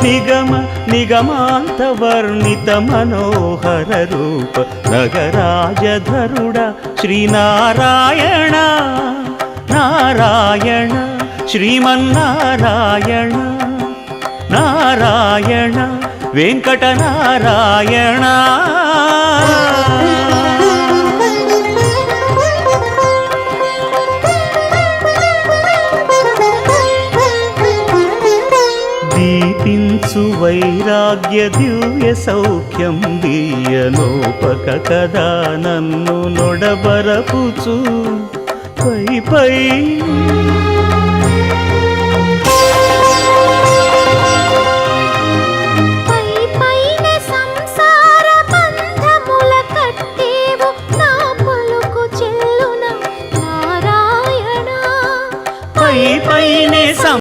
నిగమ నిగమాంత వర్ణిత మనోహర రూప నగరాజధరుడ శ్రీనారాయణ నారాయణ శ్రీమన్నారాయణ నారాయణ వెంకటనారాయణ. దీపించు వైరాగ్య దివ్య సౌఖ్యం దీయనోపక కదా నన్ను నొడబరపుచు పై పై